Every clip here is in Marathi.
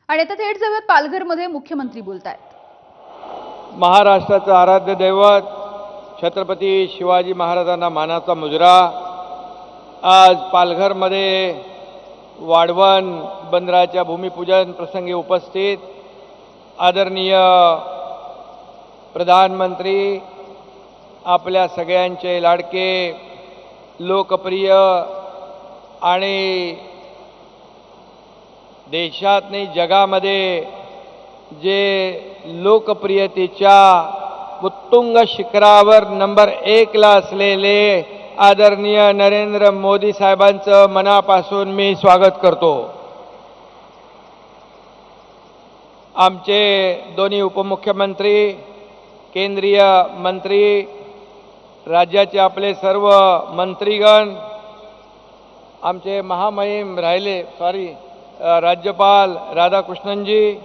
आणि आता थेट जाऊयात पालघरमध्ये मुख्यमंत्री बोलतायत। महाराष्ट्राचं आराध्य दैवत छत्रपती शिवाजी महाराजांना मानाचा मुजरा आज पालघरमध्ये वाढवण बंदराच्या भूमिपूजन प्रसंगी उपस्थित आदरणीय प्रधानमंत्री आपल्या सगळ्यांचे लाडके लोकप्रिय आणि देशात नाही जगामध्ये जे लोकप्रियतेच्या उत्तुंग शिखरावर नंबर 1 ला असलेले आदरणीय नरेंद्र मोदी साहेबांचं मनापासून मी स्वागत करतो। आमचे दोन्ही उपमुख्यमंत्री, केंद्रीय मंत्री, राज्याचे आपले सर्व मंत्रीगण, आमचे महामहिम राहिले राज्यपाल राधाकृष्णनजी,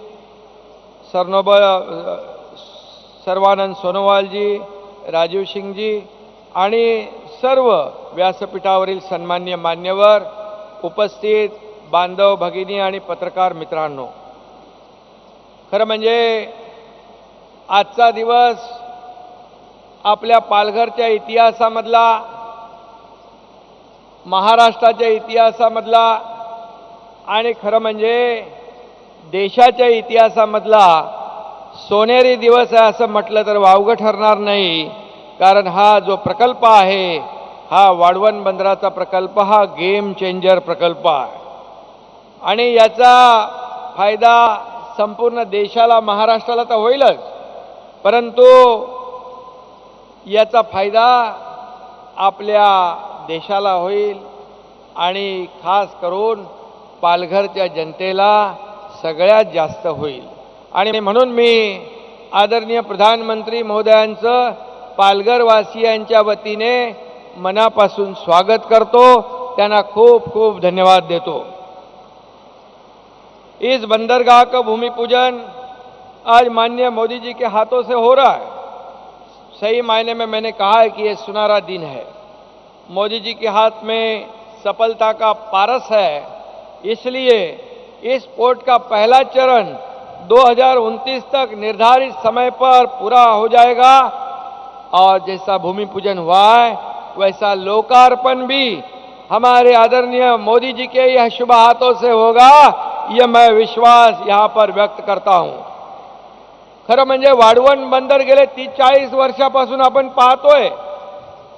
सर्वानंद सोनोवालजी, राजीव सिंगजी आणि सर्व व्यासपीठावरील सन्मान्य मान्यवर, उपस्थित बांधव भगिनी आणि पत्रकार मित्रांनो, खरं म्हणजे आजचा दिवस आपल्या पालघरच्या इतिहासामधला, महाराष्ट्राच्या इतिहासामधला आणि खरं म्हणजे देशाच्या इतिहासामधला सोनेरी दिवस आहे असं म्हटलं तर वावगं ठरणार नाही। कारण हा जो प्रकल्प आहे, हा वाढवण बंदराचा प्रकल्प, हा गेम चेंजर प्रकल्प आहे आणि याचा फायदा संपूर्ण देशाला, महाराष्ट्राला तर होईलच, परंतु याचा फायदा आपल्या देशाला होईल आणि खास करून पालघरच्या जनतेला सगळ्यात जास्त होईल। आणि म्हणून मी आदरणीय प्रधानमंत्री महोदयांचं पालघरवासियांच्या वतीने मनापासून स्वागत करतो, त्यांना खूप खूप धन्यवाद देतो। इस बंदरगाह का भूमि पूजन आज माननीय मोदी जी के हाथों से हो रहा है। सही मायने में मैंने कहा है कि ये सुनहरा दिन है, मोदी जी के हाथ में सफलता का पारस है, इसलिए इस पोर्ट का पहला चरण 2029 तक निर्धारित समय पर पूरा हो जाएगा और जैसा भूमि पूजन हुआ है वैसा लोकार्पण भी हमारे आदरणीय मोदी जी के यह शुभ हाथों से होगा, यह मैं विश्वास यहाँ पर व्यक्त करता हूँ। खरं म्हणजे वाढवण बंदर गेले 30-40 वर्षापासून आपण पाहतोय,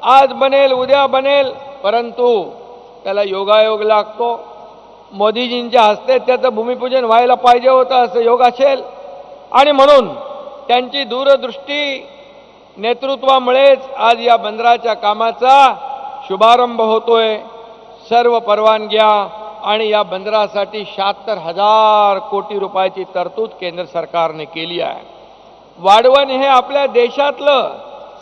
आज बनेल उद्या बनेल, परंतु त्याला योगायोग लागतो। मोदीजींच्या हस्ते त्याचं भूमिपूजन व्हायला पाहिजे होतं असं योग असेल आणि म्हणून त्यांची दूरदृष्टी नेतृत्वामुळेच आज या बंदराच्या कामाचा शुभारंभ होतोय। सर्व परवानग्या आणि या बंदरासाठी 76,000 कोटी रुपयाची तरतूद केंद्र सरकारने केली आहे। वाढवण हे आपल्या देशातलं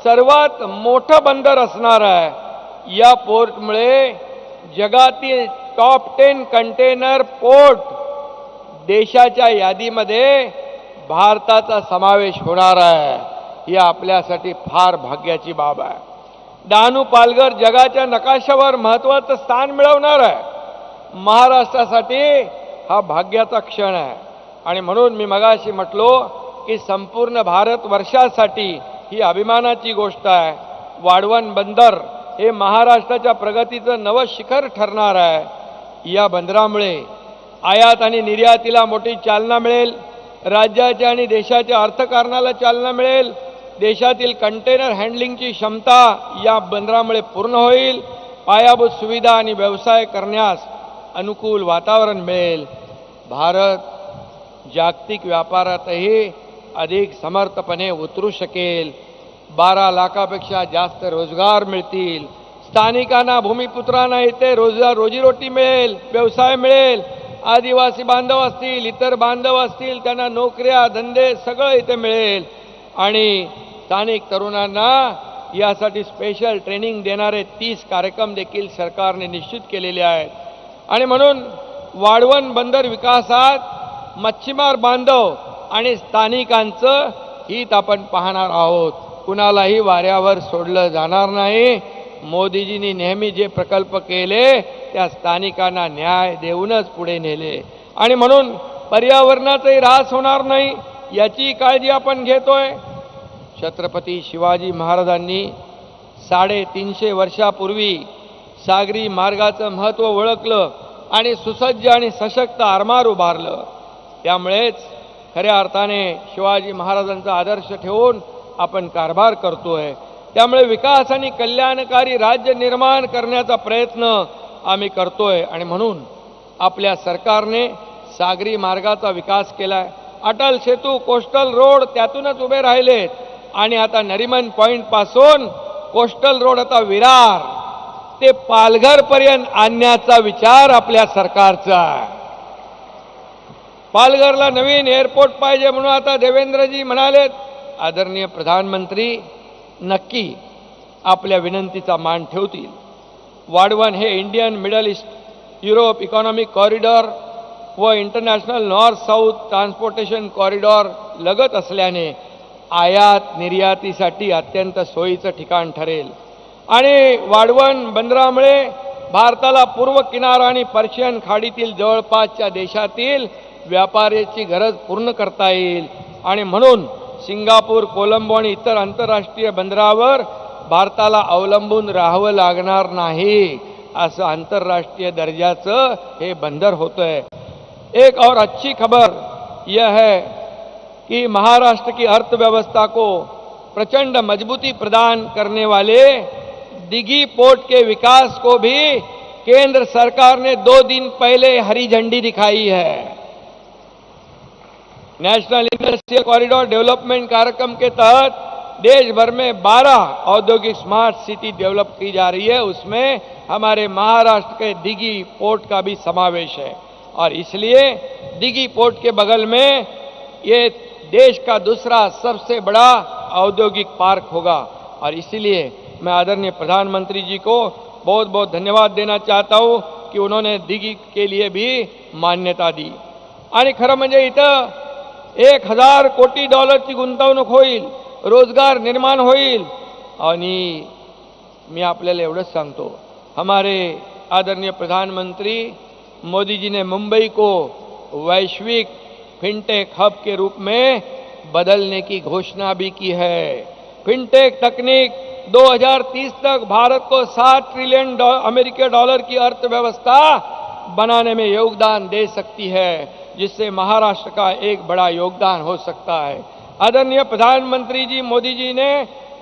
सर्वात मोठं बंदर असणार आहे। या पोर्टमुळे जगातील टॉप 10 कंटेनर पोर्ट देशाच्या यादीमध्ये भारताचा समावेश होणार आहे। ही आपल्यासाठी फार भाग्याची बाब आहे। डहाणू पालघर जगाच्या नकाशावर महत्त्वाचं स्थान मिळवणार आहे। महाराष्ट्रासाठी हा भाग्याचा क्षण आहे आणि म्हणून मी मगाशी म्हटलो की संपूर्ण भारतवर्षासाठी ही अभिमानाची गोष्ट आहे। वाढवण बंदर हे महाराष्ट्राच्या प्रगतीचं नवं शिखर ठरणार आहे। या बंदरामुळे आयात आणि निर्यातीला मोठी चालना मिळेल, राज्याच्या आणि देशाच्या अर्थकारणाला चालना मिळेल, देशातील कंटेनर हँडलिंगची क्षमता या बंदरामुळे पूर्ण होईल, पायाभूत सुविधा आणि व्यवसाय करण्यास अनुकूल वातावरण मिळेल, भारत जागतिक व्यापारातही अधिक समर्थपणे उतरू शकेल, 12 लाखापेक्षा जास्त रोजगार मिळतील, स्थानिकांना भूमिपुत्रांना इथे रोजीरोटी मिळेल, व्यवसाय मिळेल, आदिवासी बांधव असतील, इतर बांधव असतील, त्यांना नोकऱ्या धंदे सगळं इथे मिळेल आणि स्थानिक तरुणांना यासाठी स्पेशल ट्रेनिंग देणारे 30 कार्यक्रम देखील सरकारने निश्चित केलेले आहेत। आणि म्हणून वाढवण बंदर विकासात मच्छीमार बांधव आणि स्थानिकांचं हित आपण पाहणार आहोत। कुणालाही वाऱ्यावर सोडलं जाणार नाही। मोदीजींनी नेहमी जे प्रकल्प केले त्या स्थानिकांना न्याय देऊनच पुढे नेले आणि म्हणून पर्यावरणाचाही ऱ्हास होणार नाही याची काळजी आपण घेतोय. छत्रपती शिवाजी महाराजांनी 350 वर्षापूर्वी सागरी मार्गाचं महत्त्व ओळखलं आणि सुसज्ज आणि सशक्त आरमार उभारलं. त्यामुळेच खऱ्या अर्थाने शिवाजी महाराजांचा आदर्श ठेवून आपण कारभार करतोय. त्यामुळे विकास आणि कल्याणकारी राज्य निर्माण करण्याचा प्रयत्न आम्ही करतोय आणि म्हणून आपल्या सरकारने सागरी मार्गाचा विकास केलाय. अटल सेतू, कोस्टल रोड त्यातूनच उभे राहिलेत आणि आता नरिमन पॉइंट पासून कोस्टल रोड आता विरार ते पालघर पर्यंत आणण्याचा विचार आपल्या सरकारचा आहे. पालघरला नवीन एअरपोर्ट पाहिजे म्हणून आता देवेंद्रजी म्हणालेत. आदरणीय प्रधानमंत्री नक्की आपल्या विनंतीचा मान ठेवतील. वाढवण हे Indian middle east Europe economic corridor व international north south transportation corridor लगत असल्याने आयात निर्यातीसाठी अत्यंत सोयीचं ठिकाण ठरेल आणि वाढवण बंदरामुळे भारताला पूर्व किनारा आणि पर्शियन खाडीतील जवळपासच्या देशातील व्यापाराची गरज पूर्ण करता येईल आणि म्हणून सिंगापूर, कोलंबो आणि इतर आंतरराष्ट्रीय बंदरावर भारताला अवलंबून राहावं लागणार नाही. असं आंतरराष्ट्रीय दर्जाचं हे बंदर होतंय. एक और अच्छी खबर यह है कि महाराष्ट्र की अर्थव्यवस्था को प्रचंड मजबूती प्रदान करने वाले दिघी पोर्ट के विकास को भी केंद्र सरकार ने 2 दिन पहले हरी झंडी दिखाई है. नेशनल इंडस्ट्रियल कॉरिडोर डेवलपमेंट कार्यक्रम के तहत देश भर में 12 औद्योगिक स्मार्ट सिटी डेवलप की जा रही है. उसमें हमारे महाराष्ट्र के दिघी पोर्ट का भी समावेश है और इसलिए दिघी पोर्ट के बगल में ये देश का दूसरा सबसे बड़ा औद्योगिक पार्क होगा और इसलिए मैं आदरणीय प्रधानमंत्री जी को बहुत बहुत धन्यवाद देना चाहता हूं कि उन्होंने दिघी के लिए भी मान्यता दी. आणि खरं म्हणजे इथं 1000 कोटी डॉलरची गुंतवणूक होईल, रोजगार निर्माण होईल आणि मी आपल्याला एवढंच सांगतो, हमारे आदरणीय प्रधानमंत्री मोदी जी ने मुंबई को वैश्विक फिनटेक हब के रूप में बदलने की घोषणा भी की है. फिनटेक तकनीक 2030 तक भारत को 7 ट्रिलियन अमेरिकी डॉलर की अर्थव्यवस्था बनाने में योगदान दे सकती है, जिससे महाराष्ट्र का एक बड़ा योगदान हो सकता है. आदरणीय प्रधानमंत्री जी मोदी जी ने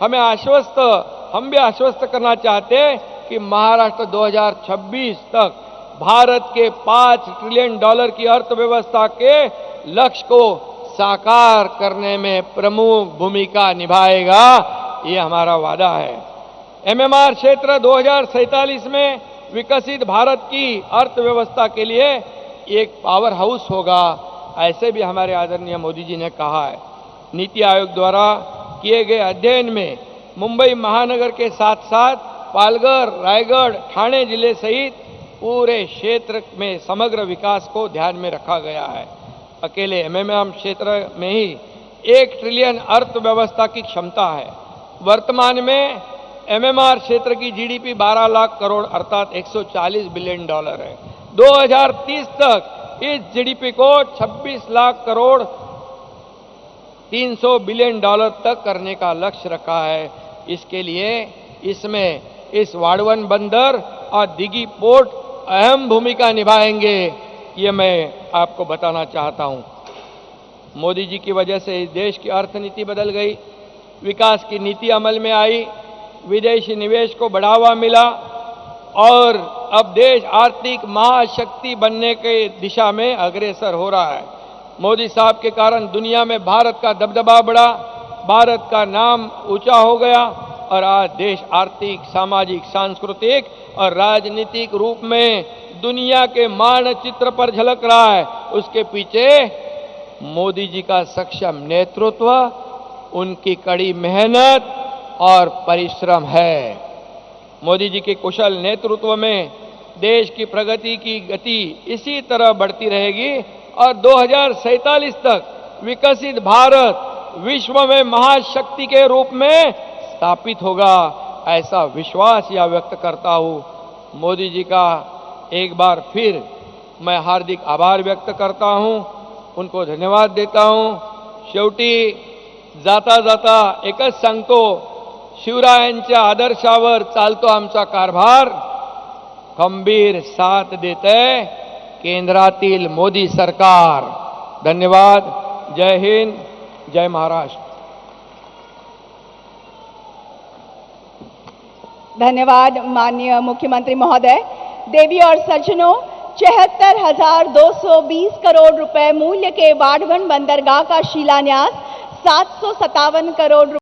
हम भी आश्वस्त करना चाहते हैं कि महाराष्ट्र 2026 तक भारत के 5 ट्रिलियन डॉलर की अर्थव्यवस्था के लक्ष्य को साकार करने में प्रमुख भूमिका निभाएगा. ये हमारा वादा है. एमएमआर क्षेत्र 2047 में विकसित भारत की अर्थव्यवस्था के लिए एक पावर हाउस होगा, ऐसे भी हमारे आदरणीय मोदी जी ने कहा है. नीति आयोग द्वारा किए गए अध्ययन में मुंबई महानगर के साथ साथ पालघर, रायगढ़, ठाणे जिले सहित पूरे क्षेत्र में समग्र विकास को ध्यान में रखा गया है. अकेले एमएमआर क्षेत्र में ही 1 ट्रिलियन अर्थव्यवस्था की क्षमता है. वर्तमान में एमएमआर क्षेत्र की जीडीपी 12 लाख करोड़ अर्थात 140 बिलियन डॉलर है. 2030 तक इस जीडीपी को 26 लाख करोड़ 300 बिलियन डॉलर तक करने का लक्ष्य रखा है. इसके लिए इसमें इस वाड़वन बंदर और दिघी पोर्ट अहम भूमिका निभाएंगे, ये मैं आपको बताना चाहता हूं. मोदी जी की वजह से इस देश की अर्थनीति बदल गई, विकास की नीति अमल में आई, विदेशी निवेश को बढ़ावा मिला और अब देश आर्थिक महाशक्ति बनने के दिशा में अग्रसर हो रहा है. मोदी साहब के कारण दुनिया में भारत का दबदबा बढ़ा, भारत का नाम ऊंचा हो गया और आज देश आर्थिक, सामाजिक, सांस्कृतिक और राजनीतिक रूप में दुनिया के मानचित्र पर झलक रहा है. उसके पीछे मोदी जी का सक्षम नेतृत्व, उनकी कड़ी मेहनत और परिश्रम है. मोदी जी के कुशल नेतृत्व में देश की प्रगति की गति इसी तरह बढ़ती रहेगी और 2047 तक विकसित भारत विश्व में महाशक्ति के रूप में स्थापित होगा, ऐसा विश्वास यह व्यक्त करता हूं. मोदी जी का एक बार फिर मैं हार्दिक आभार व्यक्त करता हूं. उनको धन्यवाद देता हूं. शेवटी जाता जाता एकच सांगतो, शिवरायांच्या आदर्शावर चालतो आमचा कारभार. खंबीर साथ देते केंद्रातील मोदी सरकार. धन्यवाद. जय हिंद, जय महाराष्ट्र. धन्यवाद माननीय मुख्यमंत्री महोदय. देवी और सज्जनों, 74,220 करोड़ रुपए मूल्य के वाढवण बंदरगाह का शिलान्यास 757 करोड़